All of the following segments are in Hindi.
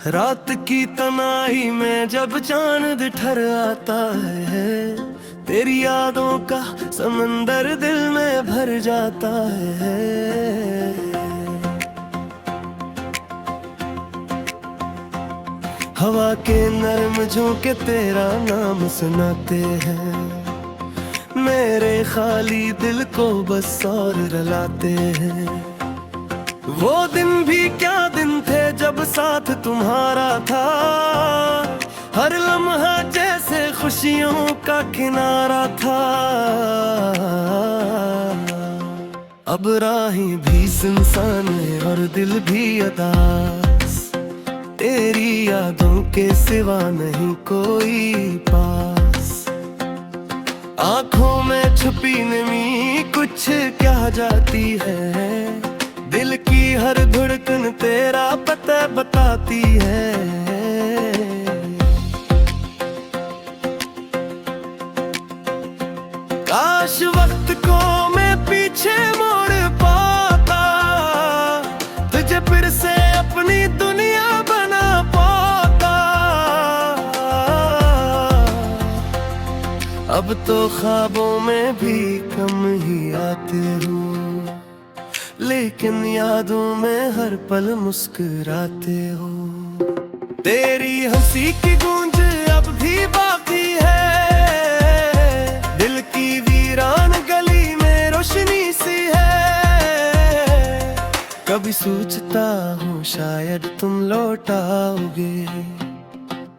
रात की तन्हाई में जब चांद ठहर आता है, तेरी यादों का समंदर दिल में भर जाता है। हवा के नरम झोंके तेरा नाम सुनाते हैं, मेरे खाली दिल को बस और रुलाते हैं। वो दिन भी क्या दिन थे जब साथ तुम्हारा था, हर लम्हा जैसे खुशियों का किनारा था। अब राहें भी सुनसान है और दिल भी उदास, तेरी यादों के सिवा नहीं कोई पास। आँखों में छुपी नमी कुछ क्या जाती है, दिल की हर धड़कन तेरा पता बताती है। काश वक्त को मैं पीछे मोड़ पाता, तुझे फिर से अपनी दुनिया बना पाता। अब तो ख्वाबों में भी कम ही आते हो, लेकिन यादों में हर पल मुस्कुराते हो। तेरी हंसी की गूंज अब भी बाकी है, दिल की वीरान गली में रोशनी सी है। कभी सोचता हूँ शायद तुम लौट आओगे,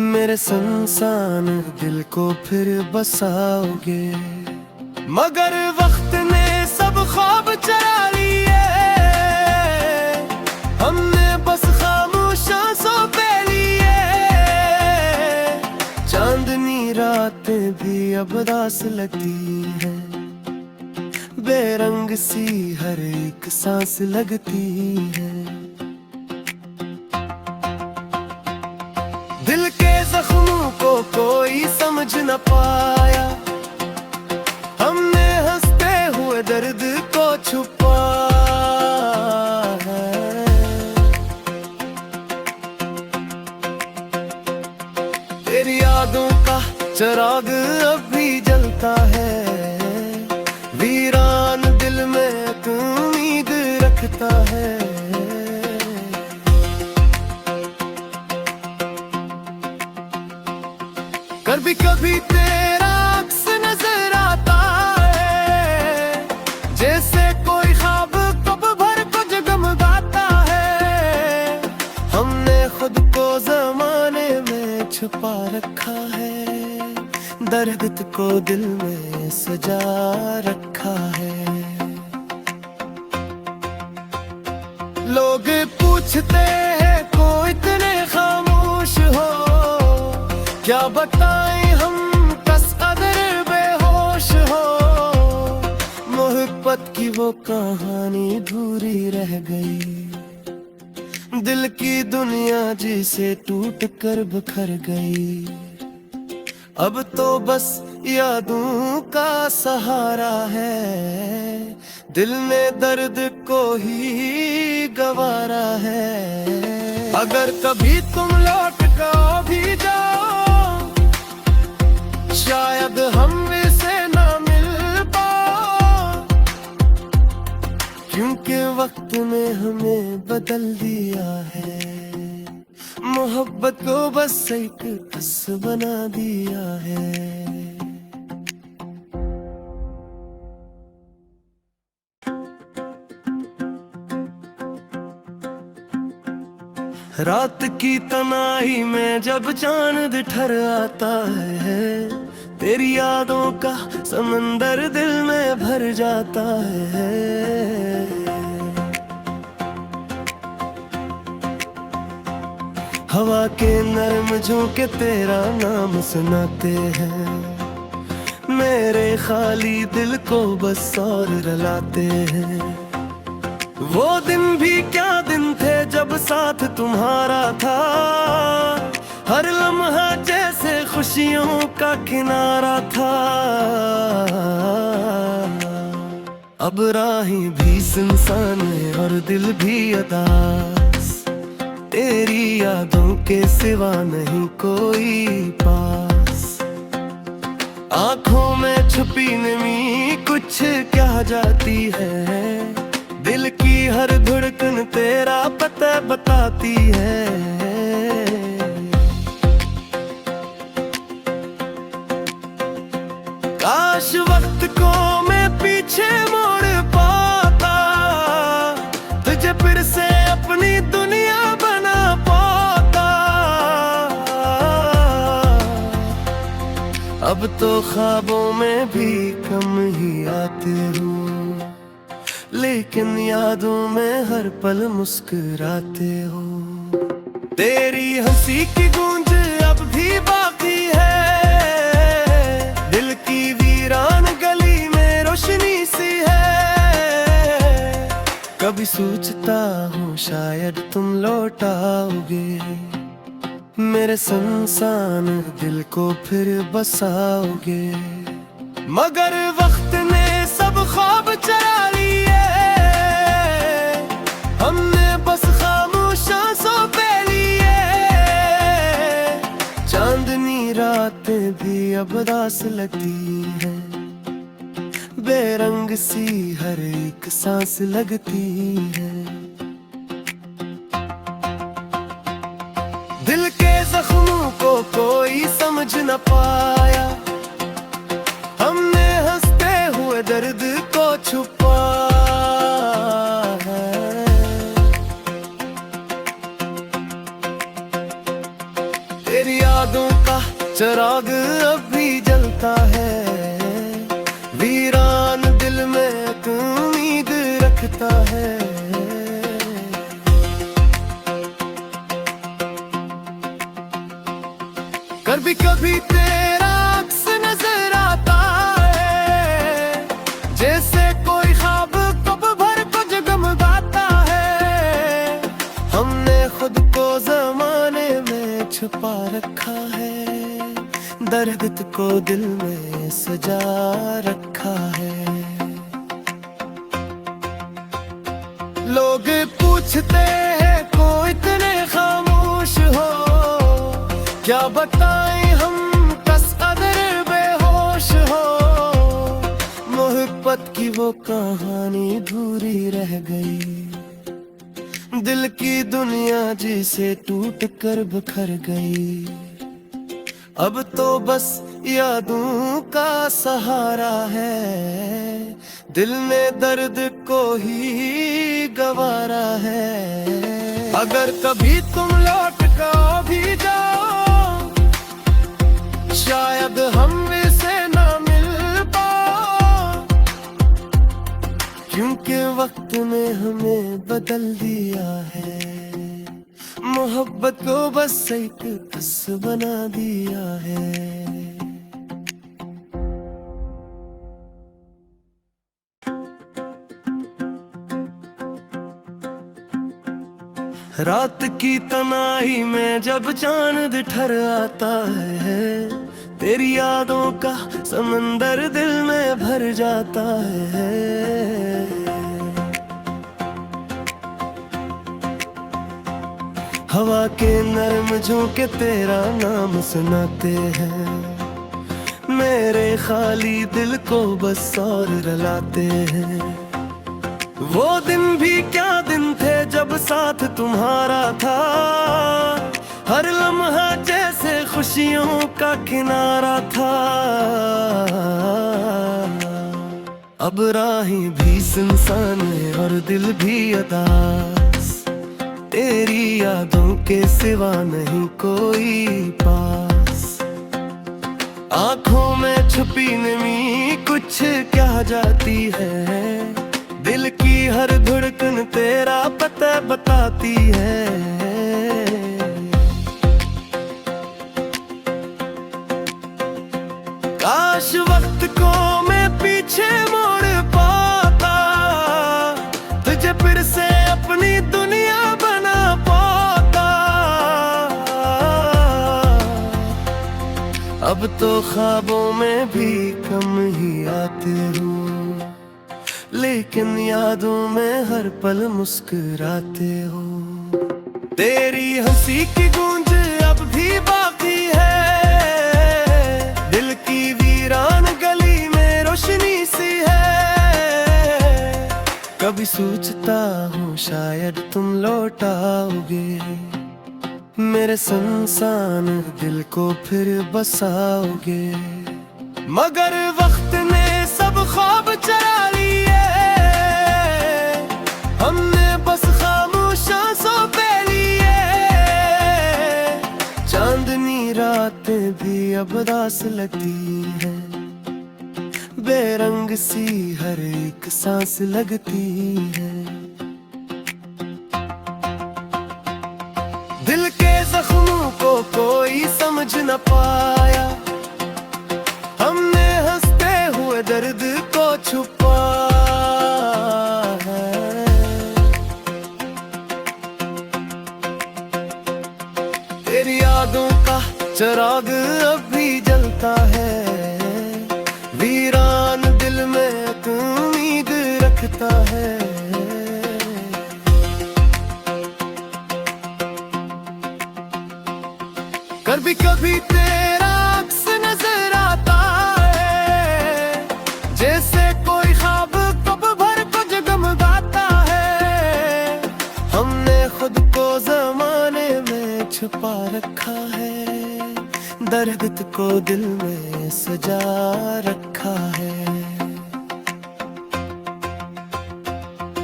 मेरे सुनसान दिल को फिर बसाओगे। मगर वक्त ने सब ख्वाब चरा लिए, हमने बस खामोशियां सो पे लिए। चांदनी रातें भी अब उदास लगती है, बेरंग सी हर एक सांस लगती है। दिल के जख्मों को कोई समझ न पाया, हमने हंसते हुए दर्द को छुपाया है। तेरी यादों का चिराग अब भी जलता है, वीरान दिल में एक उम्मीद रखता है। कभी कभी तेरा अक्स नजर आता है, जैसे कोई ख्वाब कब भर को जगमगाता है। हमने खुद को जमाने में छुपा रखा है, दर्द को दिल में सजा रखा है। लोग पूछते हैं को इतने खामोश हो, क्या बताएं हम कस कदर बेहोश हो। मोहब्बत की वो कहानी अधूरी रह गई, दिल की दुनिया जिसे टूट कर बिखर गई। अब तो बस यादों का सहारा है, दिल ने दर्द को ही गवारा है। अगर कभी तुम लौट कर भी जाओ, शायद हम से ना मिल पाओ, क्योंकि वक्त ने हमें बदल दिया है। मोहब्बत को बस एक बस बना दिया है। रात की तन्हाई में जब चांद ठहर आता है, तेरी यादों का समंदर दिल में भर जाता है। हवा के नरम झोंके तेरा नाम सुनाते हैं, मेरे खाली दिल को बस और रुलाते हैं। वो दिन भी क्या दिन थे जब साथ तुम्हारा था, हर लम्हा जैसे खुशियों का किनारा था। अब राहें भी सुनसान है और दिल भी उदास, तेरी यादों के सिवा नहीं कोई पास। आंखों में छुपी नमी कुछ क्या जाती है, दिल की हर धड़कन तेरा पता बताती है। काश वक्त को मैं पीछे मोड़ पाता, तुझे फिर से अपनी दुनिया बना पाता। अब तो ख्वाबों में भी कम ही आते हो, लेकिन यादों में हर पल मुस्कुराते हो। तेरी हंसी की गूंज अब भी बाकी है, दिल की वीरान गली में रोशनी सी है। कभी सोचता हूँ शायद तुम लौट आओगे, मेरे सुनसान दिल को फिर बसाओगे। मगर वक्त ने सब ख्वाब चरा लिए, हमने बस खामोशा सो पे लिए। चांदनी रातें भी अब रास लगती है, बेरंग सी हर एक सांस लगती है। दिल के जख्मों को कोई समझ न पाया, हमने हंसते हुए दर्द को छुपाया है। तेरी यादों का चिराग अब भी जलता है, वीरान दिल में एक उम्मीद रखता है। कभी कभी तेरा अक्स नजर आता है, जैसे कोई ख्वाब कब भर को जगमगाता है। हमने खुद को जमाने में छुपा रखा है, दर्द को दिल में सजा रखा है। लोग पूछते हैं को इतने खामोश हो, क्या बताएं हम कस कदर बेहोश हो। मोहब्बत की वो कहानी अधूरी रह गई, दिल की दुनिया जिसे टूट कर बिखर गई। अब तो बस यादों का सहारा है, दिल ने दर्द को ही गवारा है। अगर कभी तुम लौट कर भी जाओ, शायद हम से ना मिल पाओ, क्योंकि वक्त ने हमें बदल दिया है। मोहब्बत को बस एक बस बना दिया है। रात की तन्हाई में जब चांद ठहर आता है, तेरी यादों का समंदर दिल में भर जाता है। हवा के नरम झोंके तेरा नाम सुनाते हैं, मेरे खाली दिल को बस और रुलाते हैं। वो दिन भी क्या दिन थे जब साथ तुम्हारा था, हर लम्हा जैसे खुशियों का किनारा था। अब राहें भी सुनसान है और दिल भी उदास, तेरी यादों के सिवा नहीं कोई पास। आंखों में छुपी नमी कुछ क्या जाती है, दिल की हर धड़कन तेरा पता बताती है। काश वक्त को मैं पीछे मोड़ पाता, तुझे फिर से अपनी दुनिया बना पाता। अब तो ख्वाबों में भी कम ही आते हो, लेकिन यादों में हर पल मुस्कुराते हो। तेरी हंसी की गूंज अब भी बाकी है, दिल की वीरान गली में रोशनी सी है। कभी सोचता हूँ शायद तुम लौट आओगे, मेरे सुनसान दिल को फिर बसाओगे। मगर वक्त ने सब ख्वाब चरा लिए, हमने बस खामोशा सो पे लिए। चांदनी रातें भी अब दास लगती है, बेरंग सी हर एक सांस लगती है। दिल के जख्मों को कोई समझ न पाया, हमने हंसते हुए दर्द को छुपाया है। तेरी यादों का चिराग अब भी जलता है, वीरान दिल में एक उम्मीद रखता है। कभी कभी तेरा अक्स नजर आता है, जैसे कोई ख्वाब कब भर को जगमगाता है। हमने खुद को जमाने में छुपा रखा है, दर्द को दिल में सजा रखा है।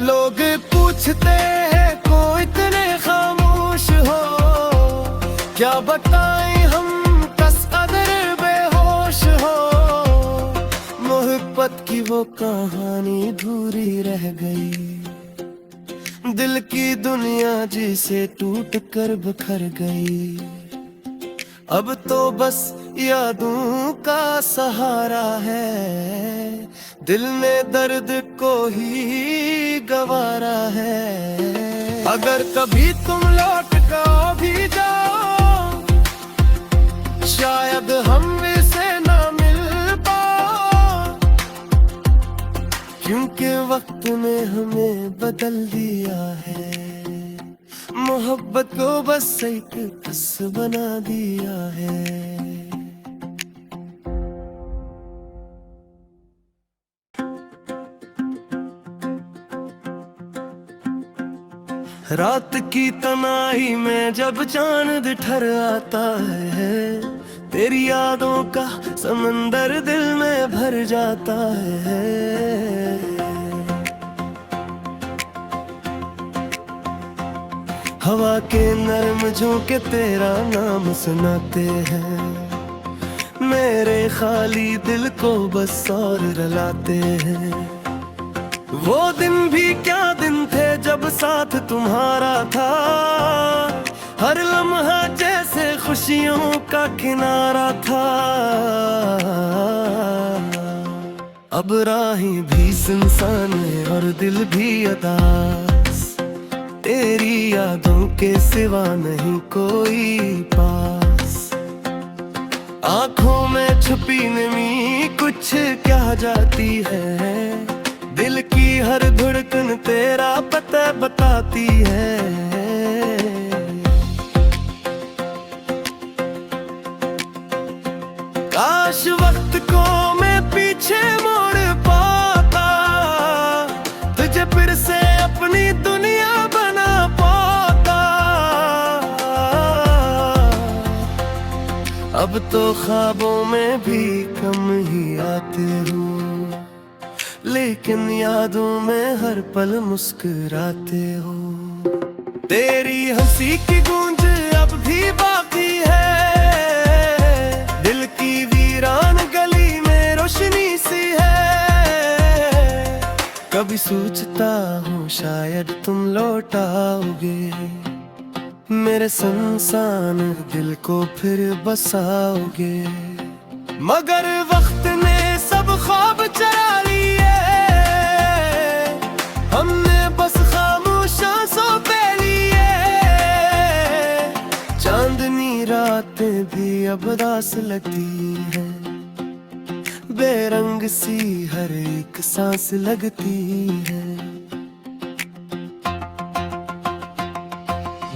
लोग पूछते हैं को इतने खामोश हो, क्या बताएं हम कस कदर बेहोश हो। मोहब्बत की वो कहानी अधूरी रह गई, दिल की दुनिया जिसे टूट कर बिखर गई। अब तो बस यादों का सहारा है, दिल ने दर्द को ही गवारा है। अगर कभी तुम लौट कर भी जाओ, शायद हम से ना मिल पाओ, क्योंकि वक्त ने हमें बदल दिया है। मोहब्बत को बस एक बस बना दिया है। रात की तन्हाई में जब चांद ठहर आता है, तेरी यादों का समंदर दिल में भर जाता है। हवा के नरम झोंके तेरा नाम सुनाते हैं, मेरे खाली दिल को बस और रुलाते हैं। वो दिन भी क्या दिन थे जब साथ तुम्हारा था, हर लम्हा जैसे खुशियों का किनारा था। अब राहें भी सुनसान है और दिल भी उदास, तेरी यादों के सिवा नहीं कोई पास। आँखों में छुपी नमी कुछ क्या जाती है, दिल की हर धड़कन तेरा पता बताती है। काश वक्त को मैं पीछे मोड़ पाता, तुझे फिर से अपनी दुनिया बना पाता। अब तो ख्वाबों में भी कम ही आते हो, लेकिन यादों में हर पल मुस्कुराते हो। तेरी हंसी की गूंज अब भी बाकी है, दिल की वीरान गली में रोशनी सी है। कभी सोचता हूँ शायद तुम लौट आओगे, मेरे सुनसान दिल को फिर बसाओगे। मगर वक्त ने सब ख्वाब चरा लिए, हमने बस खामोशा सो पे लिए। चांदनी रातें भी अब दास लगती है, बेरंग सी हर एक सांस लगती है।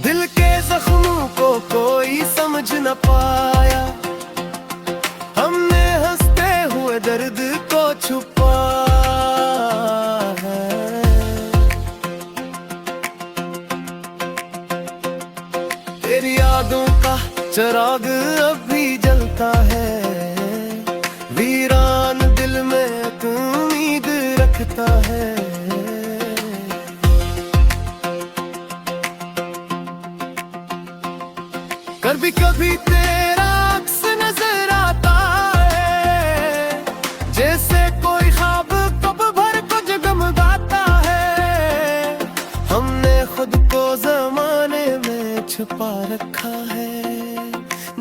दिल के जख्मों को कोई समझ न पाया, हमने हंसते हुए दर्द को छुपाया है। तेरी यादों का चिराग अब भी जलता है, वीरान दिल में एक उम्मीद रखता है। कभी कभी तेरा अक्स नजर आता है, जैसे कोई ख्वाब कब भर को जगमगाता है। हमने खुद को जमाने में छुपा रखा है,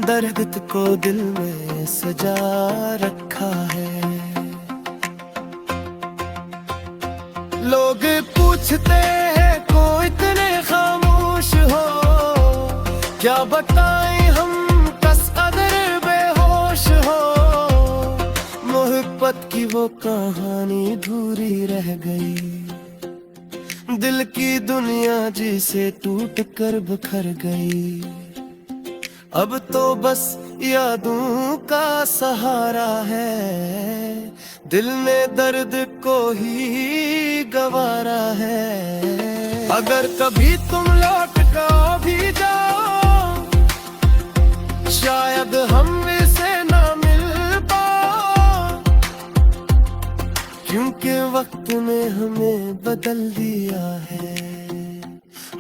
दर्द को दिल में सजा रखा है। लोग पूछते हैं को इतने खामोश हो, क्या बताएं हम कस कदर बेहोश हो। मोहब्बत की वो कहानी अधूरी रह गई, दिल की दुनिया जिसे टूट कर बिखर गई। अब तो बस यादों का सहारा है, दिल ने दर्द को ही गवारा है। अगर कभी तुम लौट कर भी जाओ, शायद हम इसे ना मिल पाओ, क्योंकि वक्त ने हमें बदल दिया है।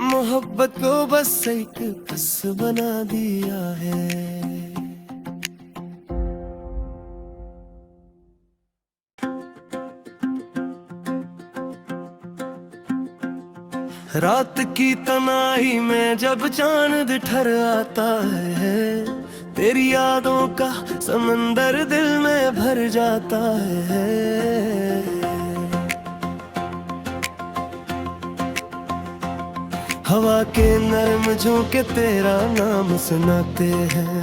मोहब्बत को बस एक बस बना दिया है। रात की तन्हाई में जब चांद ठहर आता है, तेरी यादों का समंदर दिल में भर जाता है। हवा के नरम झोंके तेरा नाम सुनाते हैं,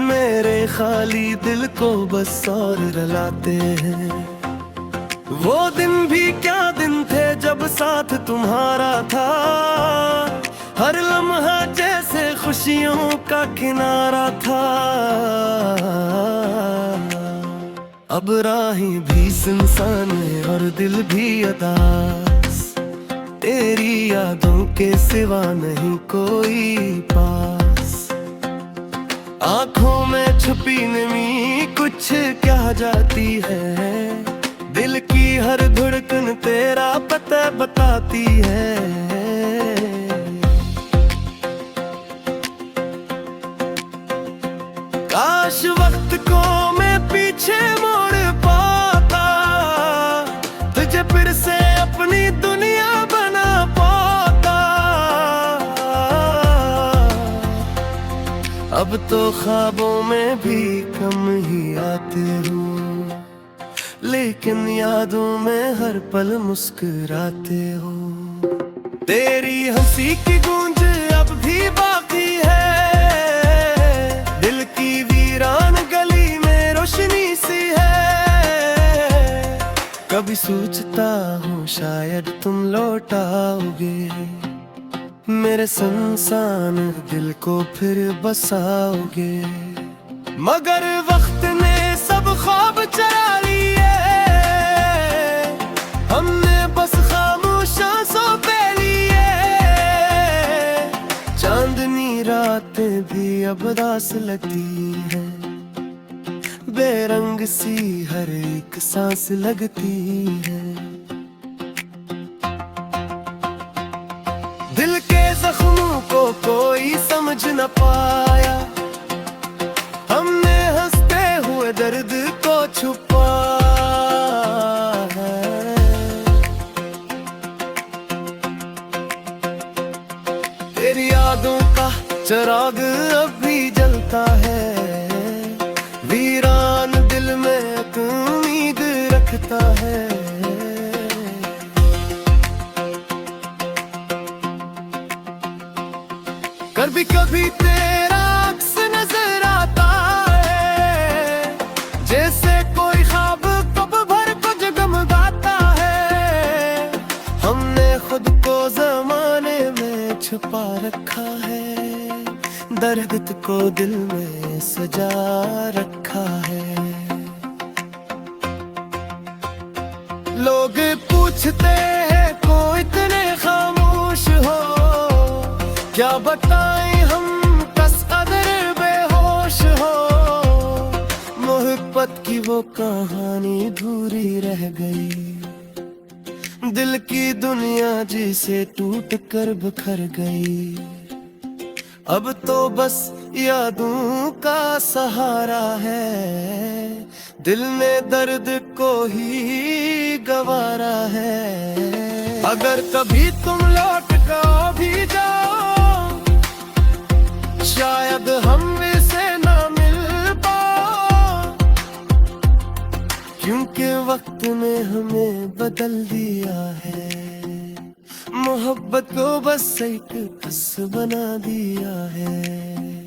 मेरे खाली दिल को बस और रुलाते हैं। वो दिन भी क्या दिन थे जब साथ तुम्हारा था, हर लम्हा जैसे खुशियों का किनारा था। अब राहें भी सुनसान है और दिल भी उदास, तेरी यादों के सिवा नहीं कोई पास। आँखों में छुपी नमी कुछ क्या जाती है, दिल की हर धड़कन तेरा पता बताती है। काश वक्त को मैं पीछे मोड़ पाता, तुझे फिर से अपनी दुनिया बना पाता। अब तो ख्वाबों में भी कम ही आते हो, लेकिन यादों में हर पल मुस्कुराते हो। तेरी हंसी की गूंज अब भी बाकी है, दिल की वीरान गली में रोशनी सी है। कभी सोचता हूँ शायद तुम लौट आओगे, मेरे सुनसान दिल को फिर बसाओगे। मगर वक्त ने सब ख्वाब चरा लिए, हमने बस खामोशा सो पे लिए। चांदनी रातें भी अब उदास लगती है, बेरंग सी हर एक सांस लगती है। दिल के जख्मों को कोई समझ न पाया, हमने हंसते हुए दर्द को छुपाया है। तेरी यादों का चिराग अब भी जलता है, वीरान दिल में एक उम्मीद रखता है। कभी कभी तेरा अक्स नजर आता है, जैसे कोई ख्वाब कब भर को जगमगाता है। हमने खुद को जमाने में छुपा रखा है, दर्द को दिल में सजा रखा है। लोग पूछते हैं को इतने खामोश हो, क्या बताएं हम कस कदर बेहोश हो। मोहब्बत की वो कहानी अधूरी रह गई, दिल की दुनिया जिसे टूट कर बिखर गई। अब तो बस यादों का सहारा है, दिल ने दर्द को ही गवारा है। अगर कभी तुम लौट कर भी जाओ, शायद हम इसे ना मिल पाओ, क्योंकि वक्त ने हमें बदल दिया है। मोहब्बत को बस एक बस बना दिया है।